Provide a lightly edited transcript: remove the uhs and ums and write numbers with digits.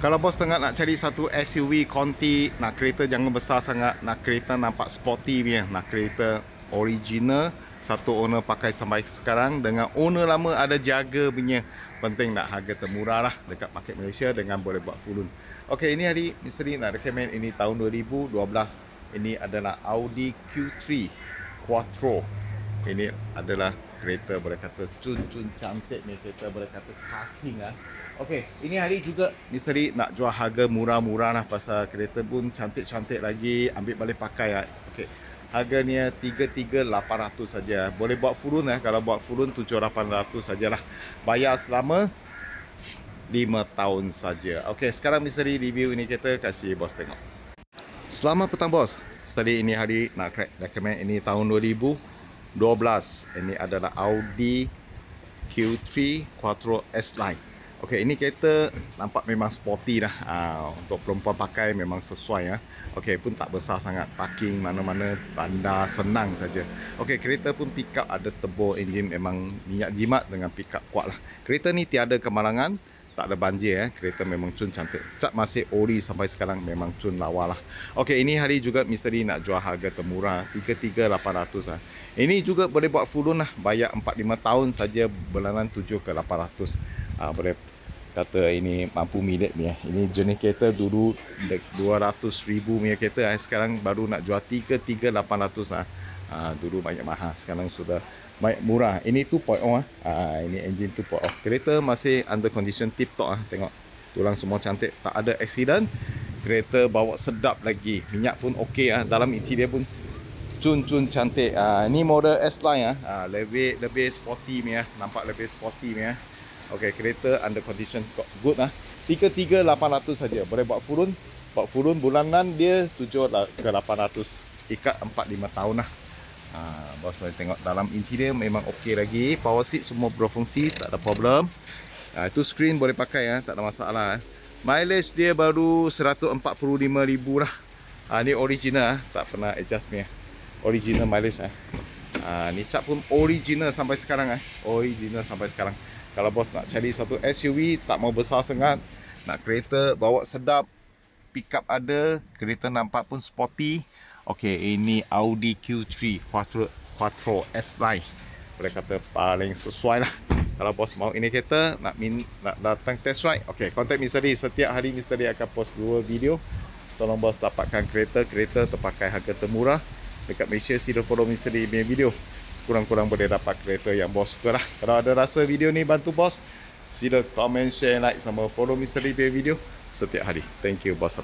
Kalau bos tengah nak cari satu SUV konti, nak kereta jangan besar sangat, nak kereta nampak sporty punya, nak kereta original, satu owner pakai sampai sekarang, dengan owner lama ada jaga punya. Penting nak harga termurah lah dekat market Malaysia dengan boleh buat full loan. Okey, ini hari Mr. nak recommend ini tahun 2012. Ini adalah Audi Q3 Quattro. Ini adalah kereta boleh kata cun-cun cantik ni, kereta boleh kata parking lah. Okey, ini hari juga Mr. nak jual harga murah-murah lah, pasal kereta pun cantik-cantik lagi, ambil balik pakai lah. Okey, harganya 33,800 saja. Boleh buat full loan kalau buat full loan 7,800 sajalah. Bayar selama 5 tahun saja. Okey, sekarang Mr. review ini kereta, kasih bos tengok. Selamat petang bos. Tadi ini hari nak recommend ini tahun 2012. Ini adalah Audi Q3 Quattro S-Line. Okey, ini kereta nampak memang sporty dah. Untuk perempuan pakai memang sesuai ya. Okey, pun tak besar sangat. Parking mana-mana bandar senang saja. Okey, kereta pun pick up ada turbo engine, memang minyak jimat dengan pick up kuat lah. Kereta ni tiada kemalangan, tak ada banjir ya. Kereta memang cun cantik. Cat masih ori sampai sekarang, memang cun lawa lah. Okey, ini hari juga Mr. nak jual harga termurah 33,800 lah. Ini juga boleh buat full loan lah, bayar 4-5 tahun saja, bulanan 7 ke 800. Boleh kata ini mampu milik punya. Ini jenis kereta dulu 200,000 punya kereta, sekarang baru nak jual 33,800 lah. Dulu banyak mahal, sekarang sudah banyak murah. Ini 2.0 ini engine 2.0. Kereta masih under condition tip top tengok. Tulang semua cantik, tak ada accident. Kereta bawa sedap lagi. Minyak pun okey dalam interior pun cun-cun cantik. Ni model S-Line lebih sporty punya, nampak lebih sporty punya. Okey, kereta under condition good 33,800 saja. Boleh buat full loan. Buat full loan bulanan dia 7 ke 800. Ikat 4-5 tahun lah. Bos boleh tengok dalam interior memang okey lagi. Power seat semua berfungsi, tak ada problem. Itu screen boleh pakai tak ada masalah. Mileage dia baru 145,000 lah. Ni original tak pernah adjust punya. Original mileage ni cap pun original sampai sekarang Original sampai sekarang. Kalau bos nak cari satu SUV tak mau besar sangat, nak kereta bawa sedap, pick up ada, kereta nampak pun sporty. Okey, ini Audi Q3 Quattro S-Line. Boleh kata paling sesuai lah. Kalau bos mau ini kereta, nak datang test ride, okey, contact Mr. Lee. Setiap hari Mr. Lee akan post 2 video. Tolong bos dapatkan kereta terpakai harga termurah dekat Malaysia. Sila follow Mr. Lee punya video. Sekurang-kurang boleh dapat kereta yang bos suka lah. Kalau ada rasa video ni bantu bos, sila comment, share, like sama follow Mr. Lee punya video setiap hari. Thank you bos.